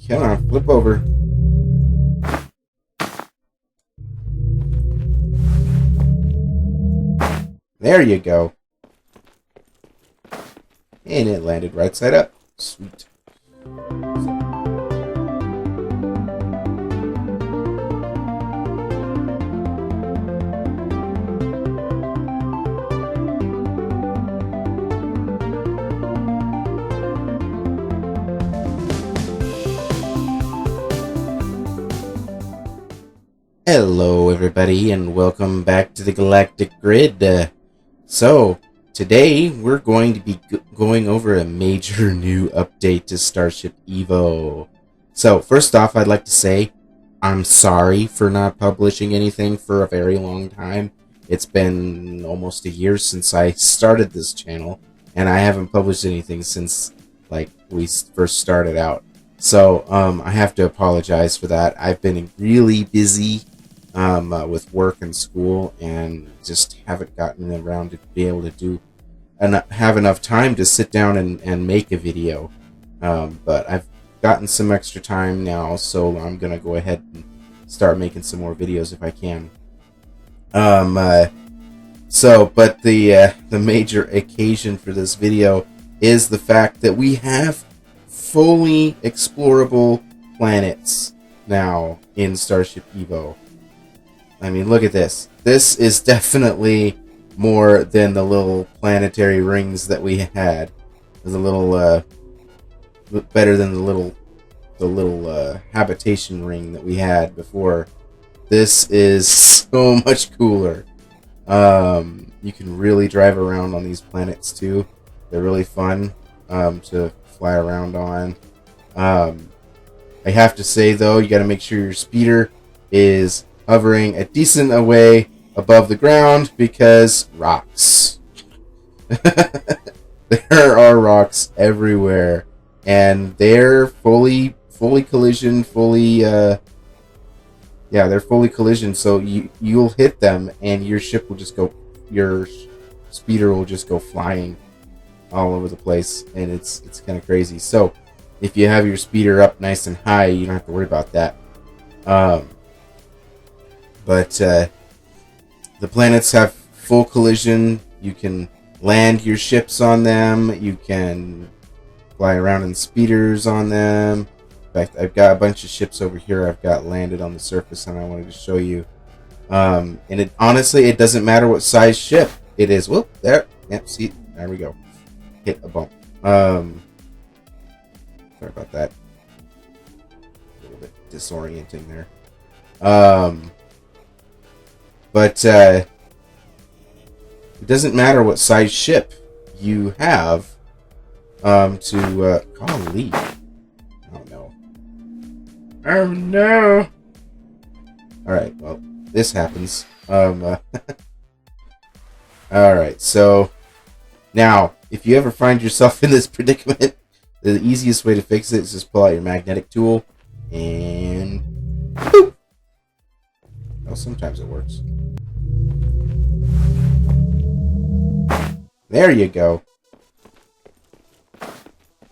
Come on, flip over. There you go. And it landed right side up. Sweet. Hello everybody and welcome back to the Galactic Grid. So today we're going to be going over a major new update to Starship Evo. So first off, I'd like to say I'm sorry for not publishing anything for a very long time. It's been almost a year since I started this channel and I haven't published anything since like we first started out. So I have to apologize for that. I've been really busy with work and school, and just haven't gotten around to be able to do and have enough time to sit down and make a video. But I've gotten some extra time now, so I'm gonna go ahead and start making some more videos if I can. But the major occasion for this video is the fact that we have fully explorable planets now in Starship Evo. I mean, look at this. This is definitely more than the little planetary rings that we had. There's a little better than the little habitation ring that we had before. This is so much cooler. You can really drive around on these planets too. They're really fun to fly around on. I have to say though, you got to make sure your speeder is hovering a decent away above the ground, because rocks. There are rocks everywhere, and they're fully collision, they're fully collision. So you'll hit them, and your ship will just go, your speeder will just go flying all over the place, and it's kind of crazy. So if you have your speeder up nice and high, you don't have to worry about that. But the planets have full collision. You can land your ships on them. You can fly around in speeders on them. In fact, I've got a bunch of ships over here I've got landed on the surface, and I wanted to show you. And it honestly, it doesn't matter what size ship it is. Whoop, there. Yep, see, there we go. Hit a bump. Sorry about that. A little bit disorienting there. But it doesn't matter what size ship you have golly. Oh no. Oh no. Alright, well, this happens. Alright, so now, if you ever find yourself in this predicament, the easiest way to fix it is just pull out your magnetic tool and boop. Well, sometimes it works. There you go.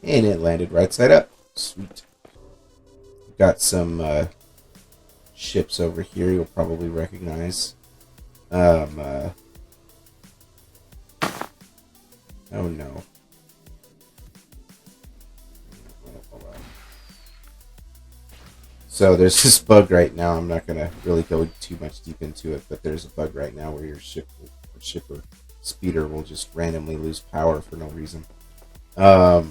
And it landed right side up. Sweet. Got some ships over here you'll probably recognize. Oh no. So there's this bug right now. I'm not gonna really go too much deep into it, but there's a bug right now where your ship or speeder will just randomly lose power for no reason. But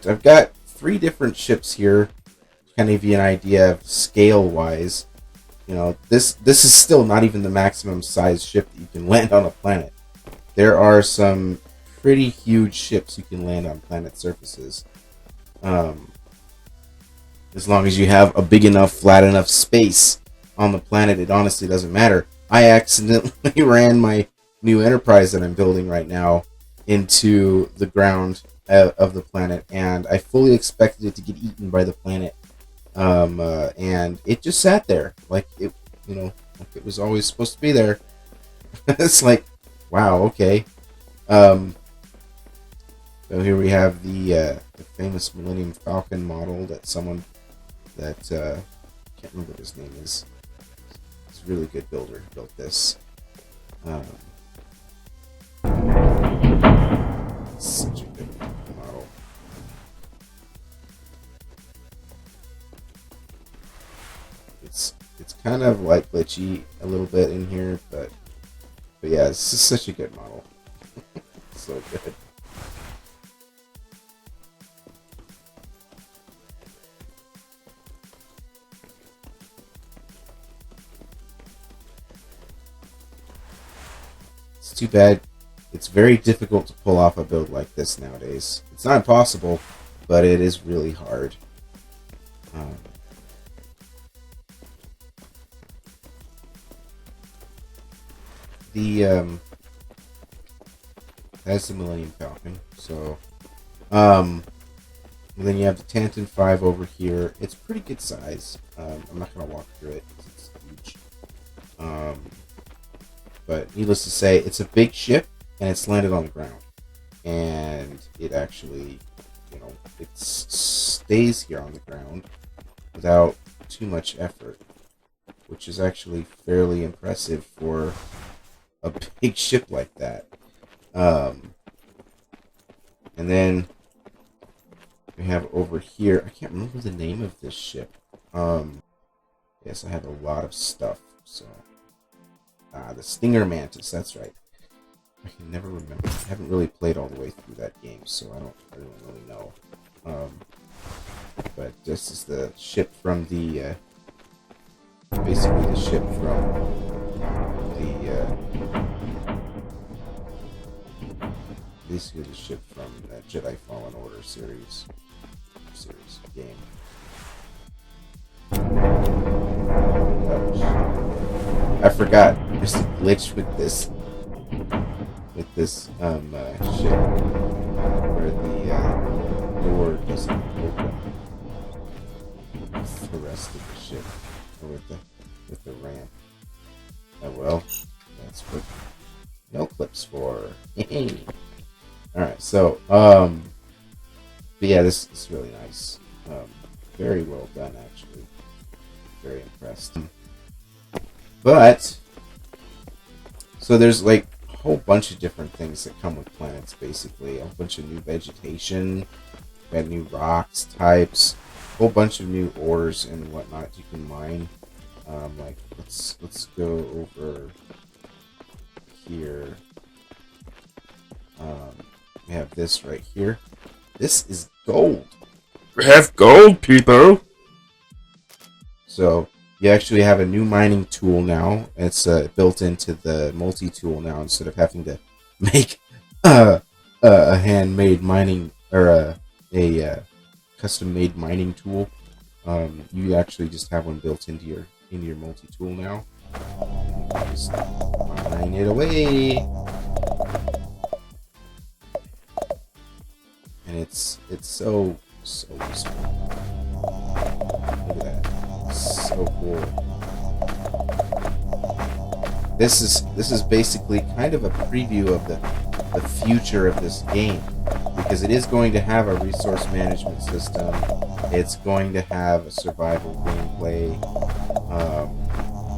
I've got 3 different ships here to kind of give you an idea of scale wise. You know, this is still not even the maximum size ship that you can land on a planet. There are some pretty huge ships you can land on planet surfaces. As long as you have a big enough, flat enough space on the planet, it honestly doesn't matter. I accidentally ran my new Enterprise that I'm building right now into the ground of the planet, and I fully expected it to get eaten by the planet. And it just sat there like it, like it was always supposed to be there. It's like, wow, okay. But So here we have the famous Millennium Falcon model that someone that can't remember what his name is. He's a really good builder who built this. Such a good model. It's kind of like glitchy a little bit in here, but yeah, it's just such a good model. So good. It's too bad. It's very difficult to pull off a build like this nowadays. It's not impossible, but it is really hard. That's the Millennium Falcon. So, and then you have the Tantan 5 over here. It's pretty good size. I'm not gonna walk through it because it's huge. But needless to say, it's a big ship and it's landed on the ground, and it actually, it stays here on the ground without too much effort, which is actually fairly impressive for a big ship like that. And then we have over here, I can't remember the name of this ship. Yes, I have a lot of stuff. So, the Stinger Mantis, that's right. I can never remember. I haven't really played all the way through that game, so I don't really know. But this is the ship from the, basically the ship from the ship from that Jedi Fallen Order series game. I forgot. There's a glitch with this ship where the door doesn't open with the rest of the ship, or with the ramp. Oh well, that's what no clips for. Alright, so, but yeah, this is really nice. Very well done, actually. Very impressed. But, so there's like a whole bunch of different things that come with planets, basically. A whole bunch of new vegetation, we have new rocks types, a whole bunch of new ores and whatnot you can mine. Like, let's go over here. We have this right here. This is gold. We have gold, people. So you actually have a new mining tool now. It's built into the multi-tool now, instead of having to make a handmade mining or a custom-made mining tool. You actually just have one built into your multi-tool now. Just mine it away. And it's so useful. Look at that. So cool. This is basically kind of a preview of the future of this game, because it is going to have a resource management system. It's going to have a survival gameplay.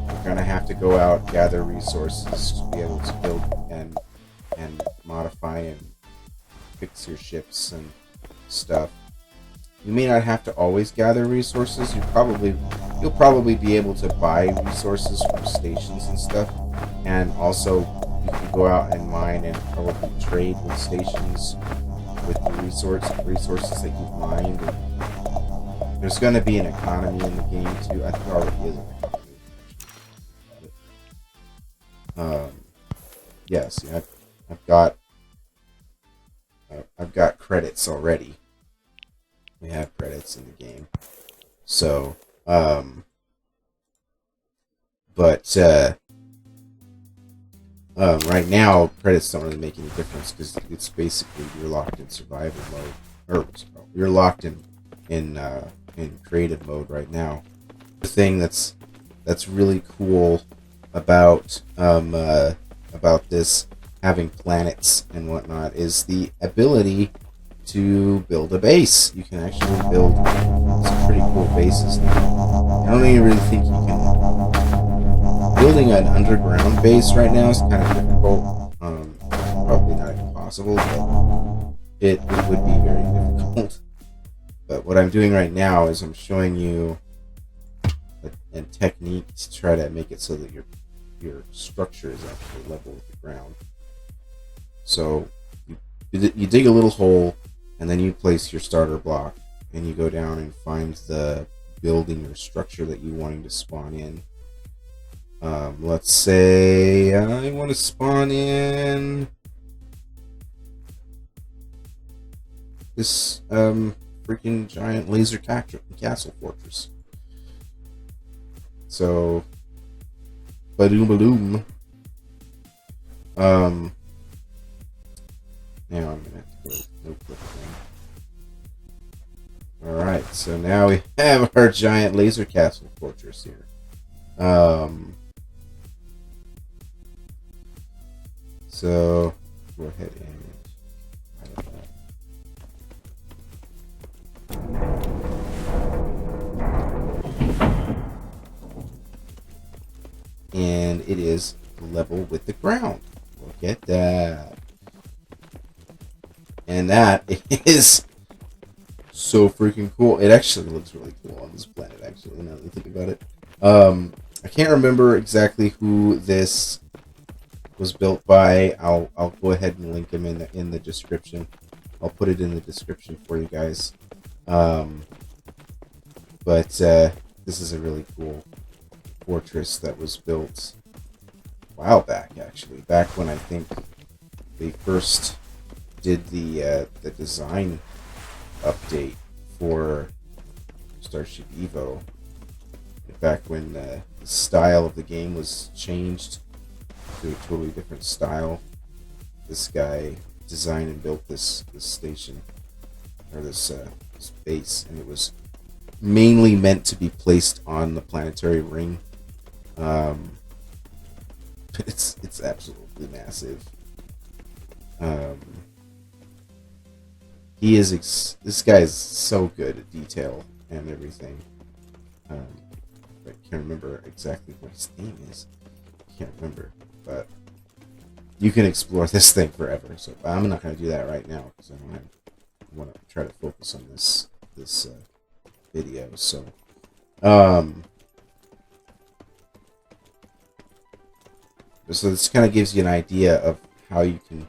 You're going to have to go out, gather resources to be able to build and modify and fix your ships and stuff. You may not have to always gather resources. You'll probably be able to buy resources from stations and stuff, and also you can go out and mine and probably trade with stations with the resources that you've mined. And there's going to be an economy in the game too. I think there already is an economy. Yes, yeah, I've got credits already. We have credits in the game. So, right now credits don't really make any difference, because it's basically you're locked in survival mode, or you're locked in creative mode right now. The thing that's really cool about this having planets and whatnot is the ability to build a base. You can actually build some pretty cool bases now. I don't even really think you can. Building an underground base right now is kind of difficult. Probably not impossible, but it would be very difficult. But what I'm doing right now is I'm showing you a technique to try to make it so that your structure is actually level with the ground. So you dig a little hole, and then you place your starter block, and you go down and find the building or structure that you're wanting to spawn in. Let's say I want to spawn in this freaking giant Lasercastle Fortress. So, badoom. Now I'm gonna have to go no click thing. Alright, so now we have our giant Lasercastle Fortress here. So go ahead and it is level with the ground. Look at that. And that is so freaking cool. It actually looks really cool on this planet, actually, now that I think about it. I can't remember exactly who this was built by. I'll go ahead and link him in the description. I'll put it in the description for you guys. But this is a really cool fortress that was built a while back, actually. Back when I think they first did the design update for Starship Evo. Back when the style of the game was changed to a totally different style, this guy designed and built this station, or this base, and it was mainly meant to be placed on the planetary ring. It's absolutely massive. This guy is so good at detail and everything. I can't remember exactly what his name is. I can't remember, but you can explore this thing forever. So I'm not going to do that right now because I want to try to focus on this video. So so this kind of gives you an idea of how you can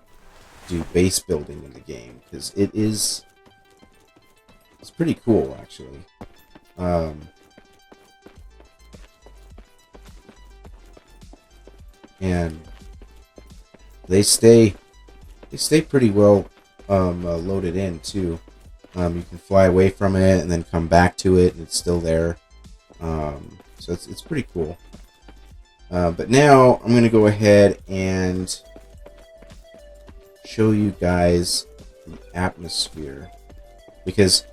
do base building in the game, because it's pretty cool, actually. And they stay pretty well loaded in too. You can fly away from it and then come back to it, and it's still there. So it's pretty cool. But now I'm going to go ahead and show you guys the atmosphere, because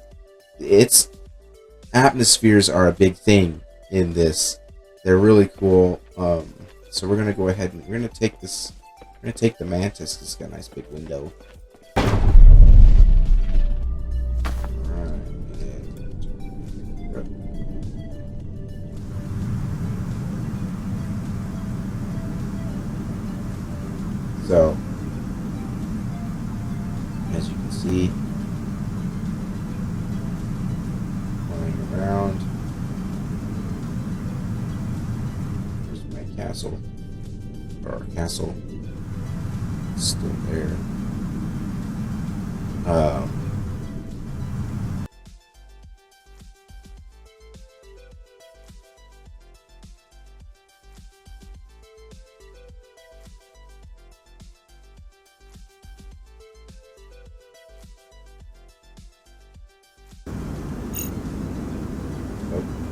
atmospheres are a big thing in this. They're really cool. So we're going to go ahead and we're going to take this. We're going to take the Mantis. It's got a nice big window. So, as you can see, flying around. Here's my castle, or our castle. It's still there.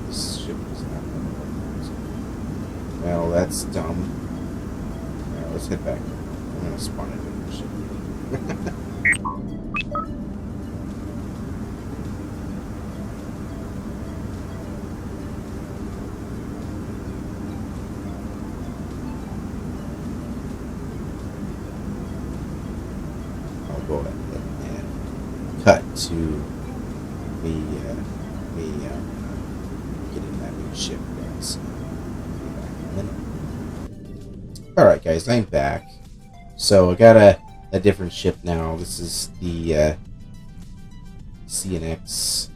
This ship is not going. Well, that's dumb. Now let's head back. I'm gonna spawn a different ship. I'll go ahead and. cut to me getting that new ship, guys. Alright, guys, I'm back. So I got a different ship now. This is the CNX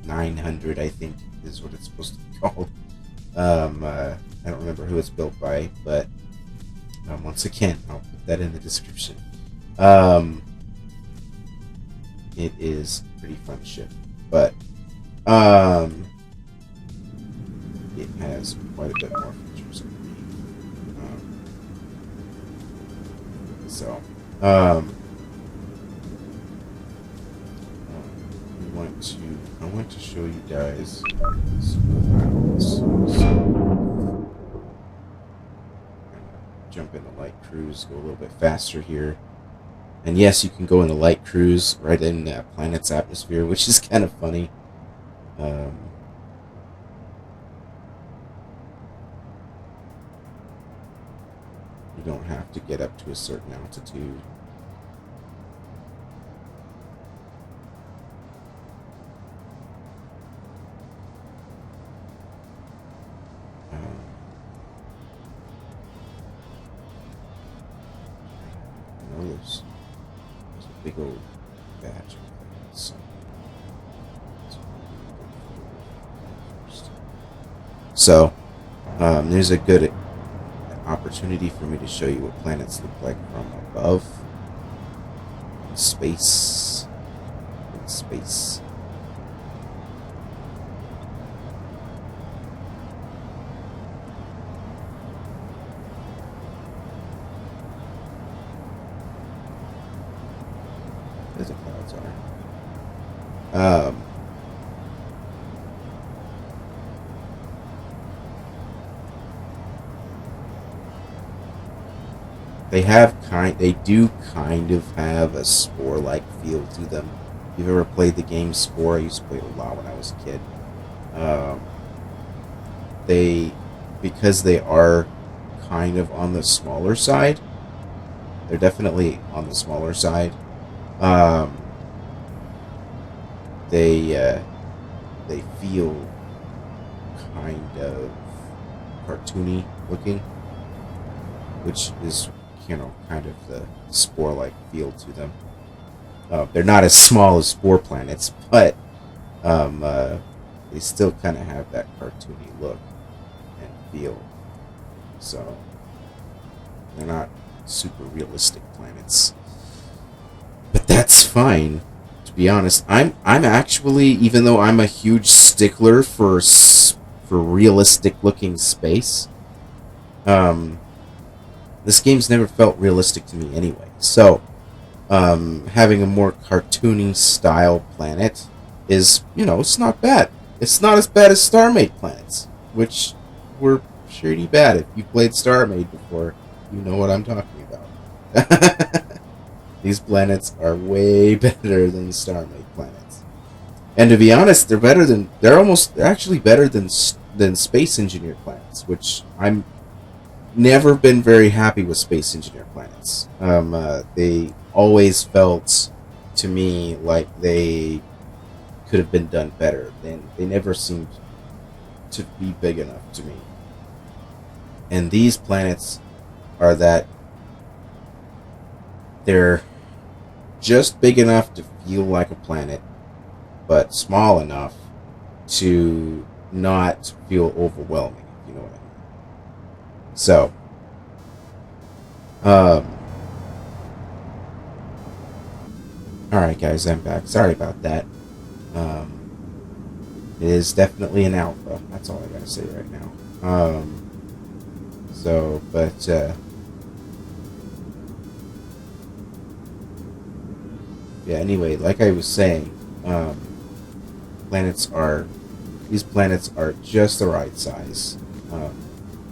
900, I think is what it's supposed to be called. I don't remember who it's built by, but once again, I'll put that in the description. It is a pretty fun ship, but it has quite a bit more features, I believe. I want to show you guys some clouds. So, jump into light cruise, go a little bit faster here. And yes, you can go in the light cruise right in that planet's atmosphere, which is kind of funny. You don't have to get up to a certain altitude. There's a big old batch of things. So, there's a good opportunity for me to show you what planets look like from above. In space. As the clouds are. They do kind of have a Spore-like feel to them. If you've ever played the game Spore, I used to play it a lot when I was a kid. Because they are kind of on the smaller side, they're definitely on the smaller side. They feel kind of cartoony looking, which is, kind of the Spore-like feel to them. They're not as small as Spore planets, but they still kind of have that cartoony look and feel. So they're not super realistic planets, but that's fine. To be honest, I'm actually, even though I'm a huge stickler for realistic looking space, this game's never felt realistic to me anyway. So, having a more cartoony style planet is, it's not bad. It's not as bad as Starmade planets, which were pretty bad. If you played Starmade before, you know what I'm talking about. These planets are way better than Starmade planets. And to be honest, they're actually better than Space Engineer planets, which I'm never been very happy with Space Engineer planets. They always felt to me like they could have been done better. They never seemed to be big enough to me. And these planets are that they're just big enough to feel like a planet, but small enough to not feel overwhelming, if you know what I mean. So, alright guys, I'm back. Sorry about that. It is definitely an alpha. That's all I gotta say right now. Yeah, anyway, like I was saying, these planets are just the right size.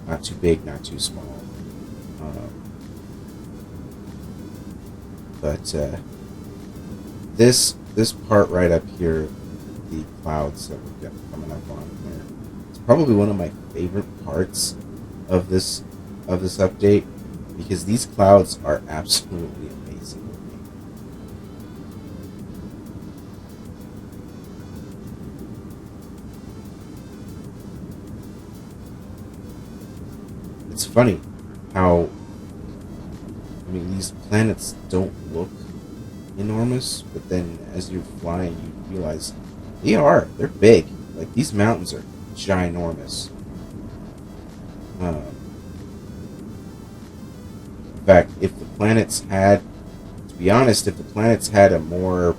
Not too big, not too small. This part right up here, the clouds that we've got coming up on here, it's probably one of my favorite parts of this update, because these clouds are absolutely amazing it's funny how, I mean, these planets don't look enormous, but then as you're flying, you realize they're big. Like, these mountains are ginormous. In fact, if the planets had, to be honest, if the planets had a more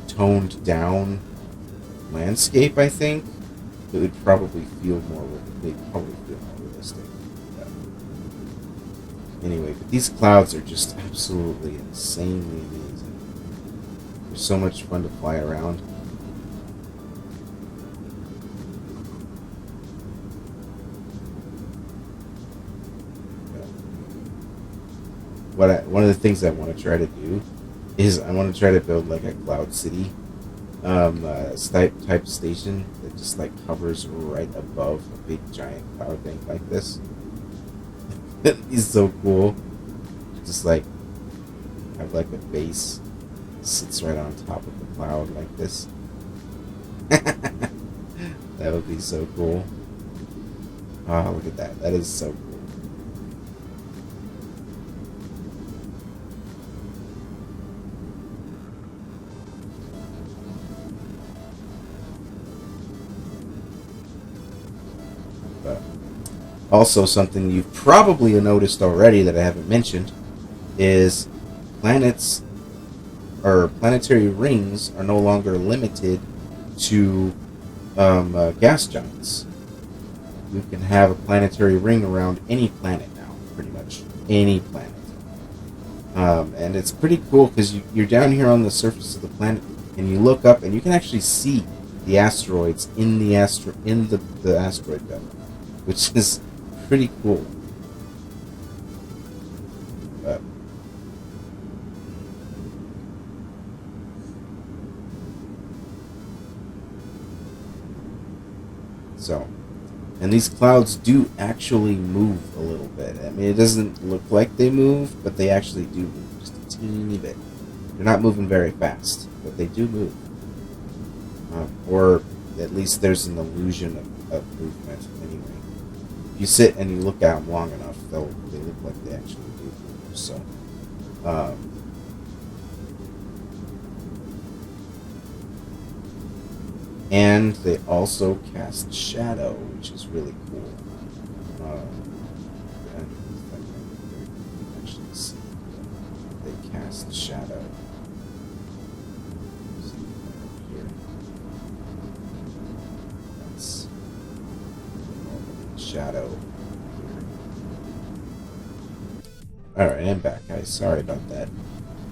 toned down landscape, I think it would probably feel more. They'd probably feel more realistic. But anyway, but these clouds are just absolutely insanely amazing. They're so much fun to fly around. One of the things I want to try to do is I want to try to build like a cloud city type station that just like hovers right above a big giant cloud bank like this. It's so cool. Just like have like a base that sits right on top of the cloud like this. That would be so cool. Oh, look at that. That is so cool. Also, something you've probably noticed already that I haven't mentioned is planets or planetary rings are no longer limited to gas giants. You can have a planetary ring around any planet now, pretty much any planet. And it's pretty cool because you're down here on the surface of the planet and you look up and you can actually see the asteroids in the asteroid belt, which is pretty cool. And these clouds do actually move a little bit. I mean, it doesn't look like they move, but they actually do move just a teeny bit. They're not moving very fast, but they do move. Or at least there's an illusion of movement anyway. If you sit and you look at them long enough, they look like they actually do move. So, and they also cast shadow, which is really cool. And you can actually see they cast shadow. Here. That's shadow. Alright, I'm back, guys. Sorry about that.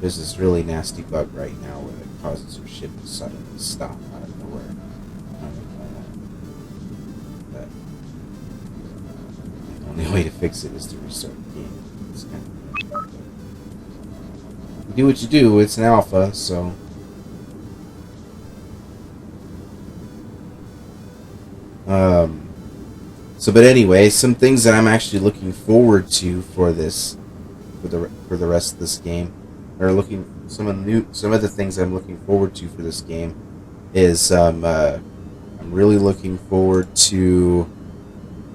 There's this really nasty bug right now where it causes your ship to suddenly stop out of nowhere. The only way to fix it is to restart the game. It's kind of you do what you do. It's an alpha, so but anyway, some things that I'm actually looking forward to for this, for the rest of this game, or some of the things I'm looking forward to for this game is I'm really looking forward to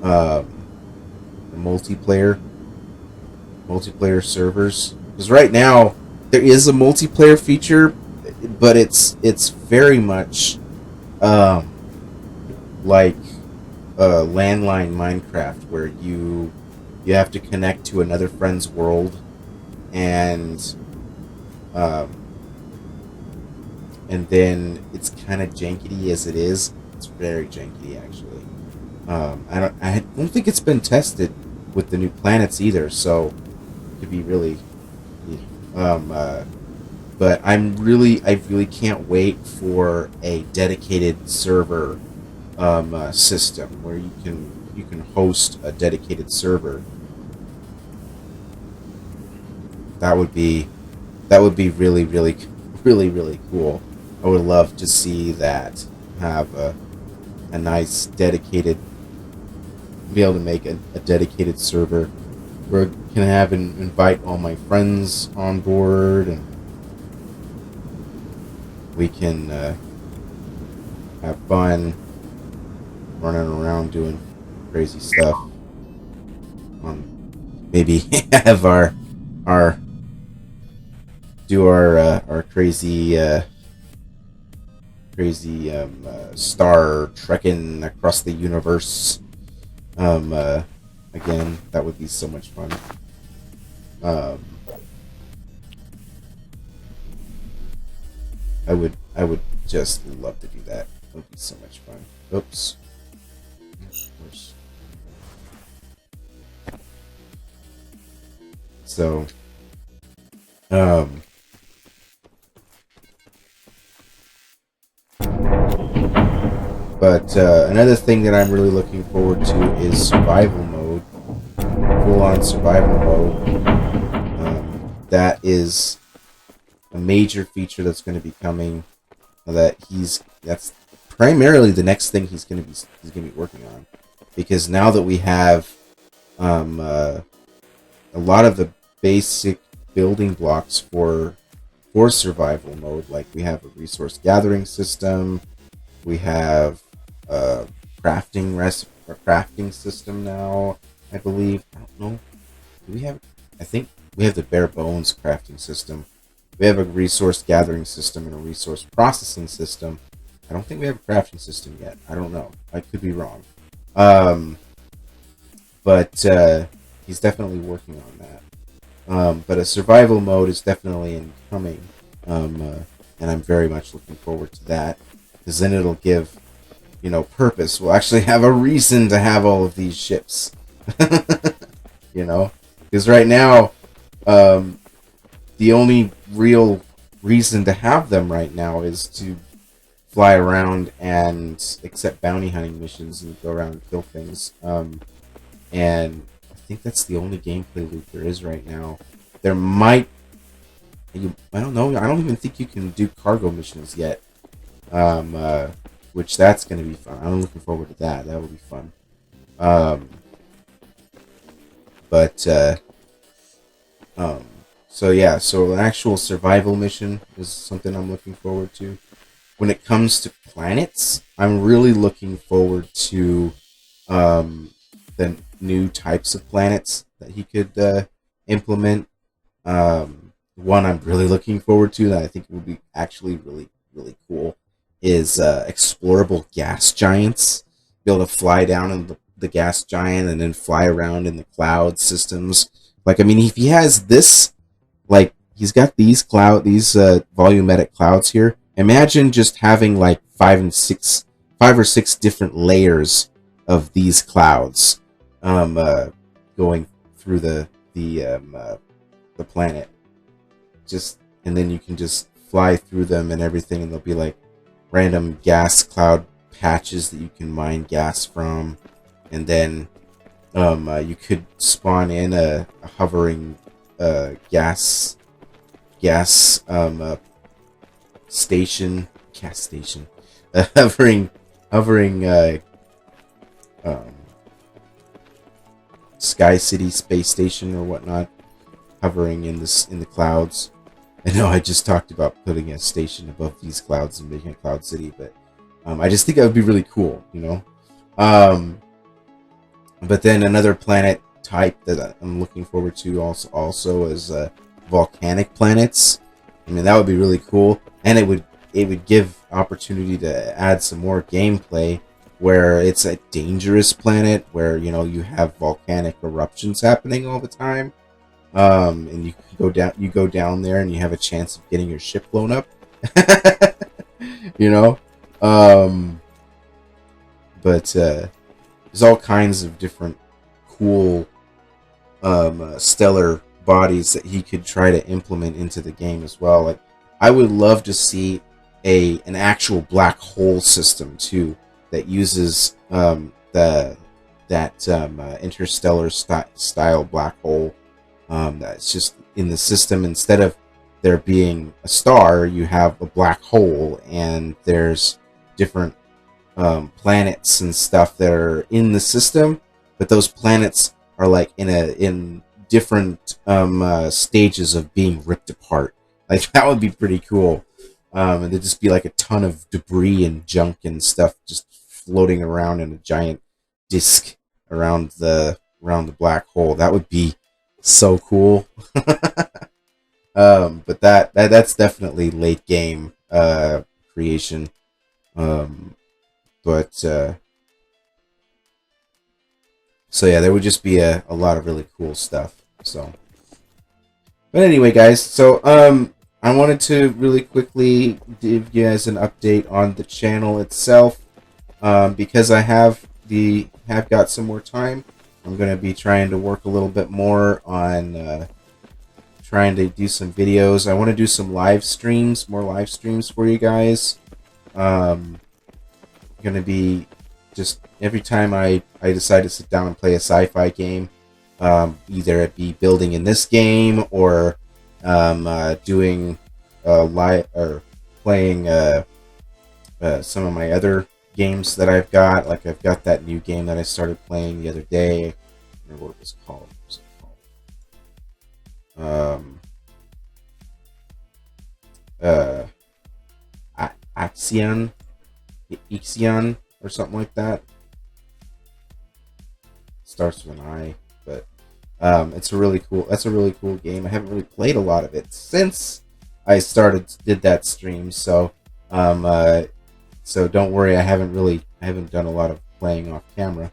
the multiplayer servers, because right now there is a multiplayer feature, but it's very much like landline Minecraft, where you have to connect to another friend's world, and then it's kind of janky as it is. It's very janky, actually. I don't think it's been tested with the new planets either, so it could be really. But I really can't wait for a dedicated server system where you can host a dedicated server. That would be really, really, really, really cool. I would love to see that, have a nice dedicated, be able to make a dedicated server where I can have and invite all my friends on board, and we can have fun running around doing crazy stuff. maybe have our do our crazy star trekking across the universe again. That would be so much fun. I would just love to do that. It would be so much fun. Oops. So, but another thing that I'm really looking forward to is survival mode, full-on survival mode. That is a major feature that's going to be coming. That's primarily the next thing he's going to be working on, because now that we have a lot of the basic building blocks for survival mode, like we have a resource gathering system, we have a crafting system now, I believe. I don't know. Do we have? I think we have the bare bones crafting system. We have a resource gathering system and a resource processing system. I don't think we have a crafting system yet. I don't know. I could be wrong. But he's definitely working on that. But a survival mode is definitely incoming. And I'm very much looking forward to that, because then it'll give, purpose. We'll actually have a reason to have all of these ships. Because right now, the only real reason to have them right now is to fly around and accept bounty hunting missions and go around and kill things. And I think that's the only gameplay loop there is right now. There might... I don't know. I don't even think you can do cargo missions yet. Which that's going to be fun. I'm looking forward to that. That will be fun. So yeah, so an actual survival mission is something I'm looking forward to. When it comes to planets, I'm really looking forward to the new types of planets that he could implement. One I'm really looking forward to that I think would be actually really, really cool is explorable gas giants. Be able to fly down in the gas giant and then fly around in the cloud systems. Like, I mean, if he has this, like, he's got these volumetric clouds here. Imagine just having like 5 or 6 different layers of these clouds, going through the planet. And then you can just fly through them and everything, and they'll be like random gas cloud patches that you can mine gas from, and then you could spawn in a hovering gas station, a hovering Sky City space station or whatnot, hovering in the clouds. I know I just talked about putting a station above these clouds and making a cloud city, but I just think that would be really cool, But then another planet type that I'm looking forward to also is volcanic planets. I mean, that would be really cool, and it would give opportunity to add some more gameplay where it's a dangerous planet where you have volcanic eruptions happening all the time, and you go down there and you have a chance of getting your ship blown up. But there's all kinds of different cool stellar bodies that he could try to implement into the game as well. Like, I would love to see an actual black hole system too that uses interstellar style black hole that's just in the system. Instead of there being a star, you have a black hole, and there's different planets and stuff that are in the system, but those planets are like in different stages of being ripped apart. Like, that would be pretty cool. And there'd just be like a ton of debris and junk and stuff just floating around in a giant disk around the black hole. That would be so cool. But that's definitely late game creation. Um, but so yeah, there would just be a lot of really cool stuff. So, but anyway, guys, so I wanted to really quickly give you guys an update on the channel itself. Because I have got some more time, I'm gonna be trying to work a little bit more on trying to do some videos. I want to do some live streams, more live streams for you guys. Gonna be just every time I decide to sit down and play a sci-fi game, either it be building in this game or doing live or playing some of my other games that I've got. Like I've got that new game that I started playing the other day. I don't remember what it was called. What was it called? Ixion or something like that. Starts with an I, but it's a really cool. That's a really cool game. I haven't really played a lot of it since I did that stream. So so don't worry. I haven't done a lot of playing off camera.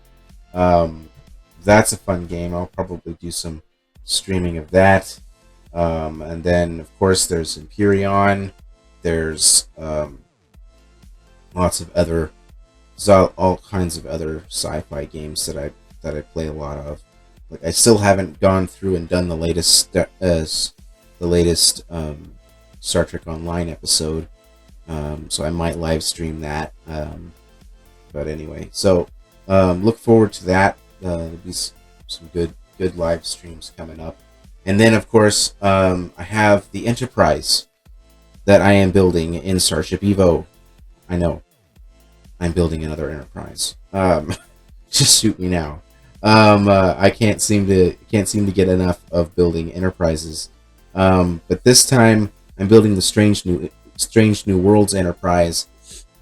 That's a fun game. I'll probably do some streaming of that. And then of course there's Empyrean. There's lots of other, all kinds of other sci-fi games that I play a lot of. Like I still haven't gone through and done the latest Star Trek Online episode, so I might live stream that. But anyway, so look forward to that. There'll be some good live streams coming up, and then of course I have the Enterprise that I am building in Starship Evo. I know. I'm building another Enterprise. Just shoot me now. I can't seem to get enough of building Enterprises. But this time I'm building the Strange New Worlds Enterprise,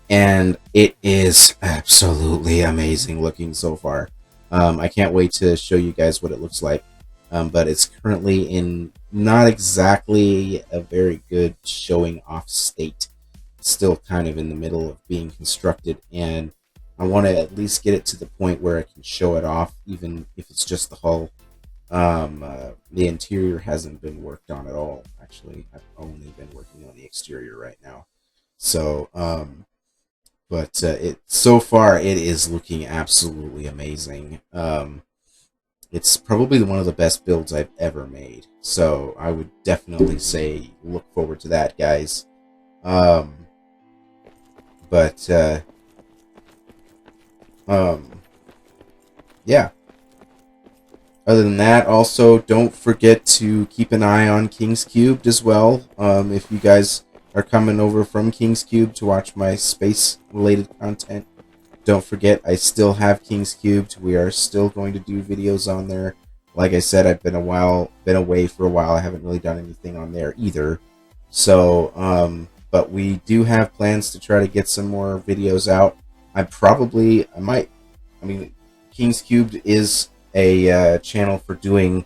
and it is absolutely amazing looking so far. I can't wait to show you guys what it looks like. But it's currently in not exactly a very good showing off state. It's still kind of in the middle of being constructed, and I want to at least get it to the point where I can show it off, even if it's just the hull. The interior hasn't been worked on at all. Actually, I've only been working on the exterior right now. So, but so far it is looking absolutely amazing. It's probably one of the best builds I've ever made. So I would definitely say look forward to that, guys. Yeah. Other than that, also don't forget to keep an eye on King's Cubed as well. If you guys are coming over from King's Cube to watch my space-related content, don't forget I still have King's Cubed. We are still going to do videos on there. Like I said, I've been away for a while. I haven't really done anything on there either. So, but we do have plans to try to get some more videos out. King's Cubed is a channel for doing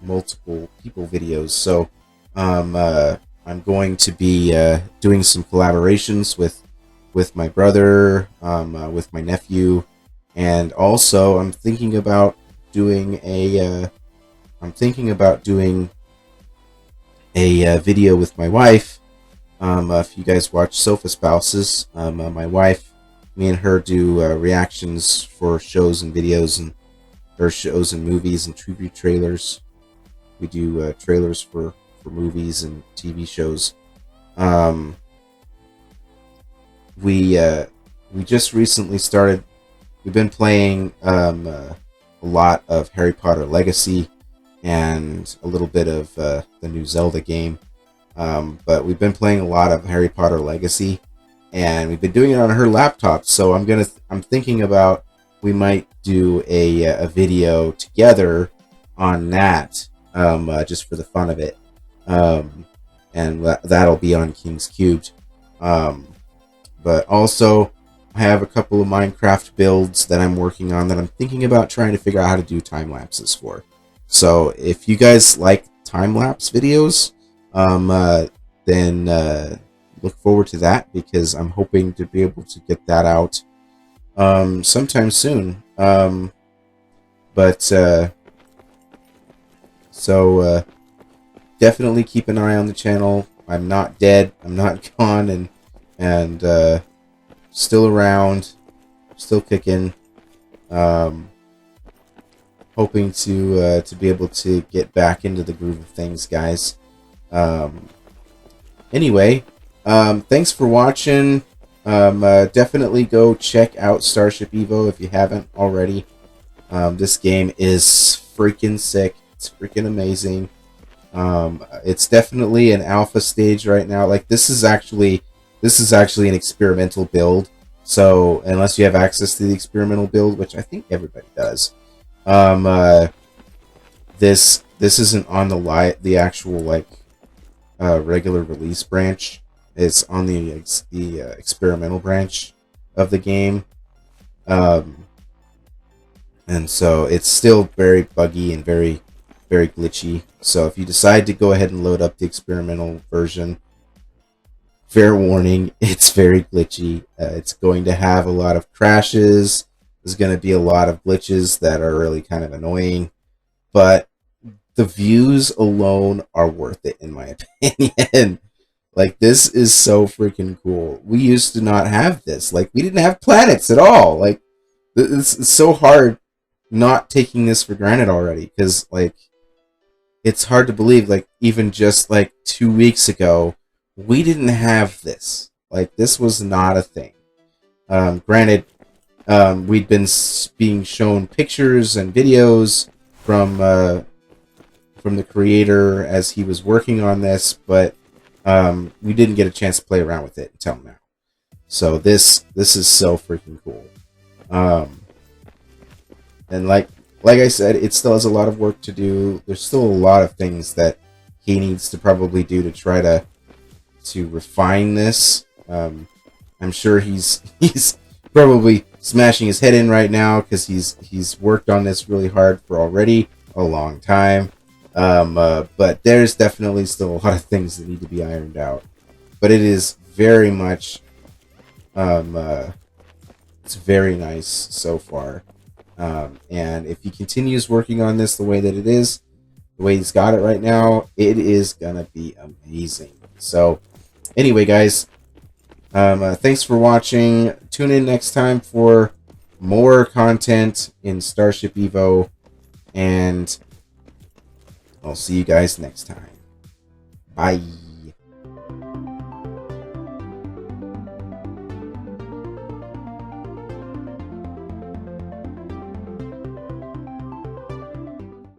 multiple people videos. So I'm going to be doing some collaborations with my brother, with my nephew, and also I'm thinking about doing a video with my wife. If you guys watch Sofa Spouses, my wife, me and her do reactions for shows and videos, and or shows and movies and TV trailers. We do trailers for movies and TV shows. We just recently started. We've been playing a lot of Harry Potter Legacy and a little bit of the new Zelda game. But we've been playing a lot of Harry Potter Legacy, and we've been doing it on her laptop. So I'm thinking about we might do a video together on that, just for the fun of it, and that'll be on King's Cubed. But also, I have a couple of Minecraft builds that I'm working on that I'm thinking about trying to figure out how to do time lapses for. So if you guys like time lapse videos, then look forward to that, because I'm hoping to be able to get that out sometime soon. Definitely keep an eye on the channel. I'm not dead. I'm not gone, and still around, still kicking. Hoping to be able to get back into the groove of things, guys. Anyway, thanks for watching. Definitely go check out Starship Evo if you haven't already. This game is freaking sick. It's freaking amazing. It's definitely an alpha stage right now. Like, this is actually an experimental build. So unless you have access to the experimental build, which I think everybody does, this isn't on the actual regular release branch. It's on the experimental branch of the game, and so it's still very buggy and very, very glitchy. So if you decide to go ahead and load up the experimental version, fair warning, it's very glitchy. It's going to have a lot of crashes. There's going to be a lot of glitches that are really kind of annoying, but the views alone are worth it, in my opinion. Like, this is so freaking cool. We used to not have this. Like, we didn't have planets at all. Like, it's so hard not taking this for granted already, because, like, it's hard to believe, like, even just, like, 2 weeks ago, we didn't have this. Like, this was not a thing. Granted, we'd been being shown pictures and videos from the creator as he was working on this, but we didn't get a chance to play around with it until now. So this is so freaking cool. And like I said, it still has a lot of work to do. There's still a lot of things that he needs to probably do to try to refine this. I'm sure he's probably smashing his head in right now, because he's worked on this really hard for already a long time. But there's definitely still a lot of things that need to be ironed out. But it is very much, it's very nice so far. And if he continues working on this the way that it is, the way he's got it right now, it is gonna be amazing. So anyway, guys, thanks for watching. Tune in next time for more content in Starship Evo, and I'll see you guys next time. Bye.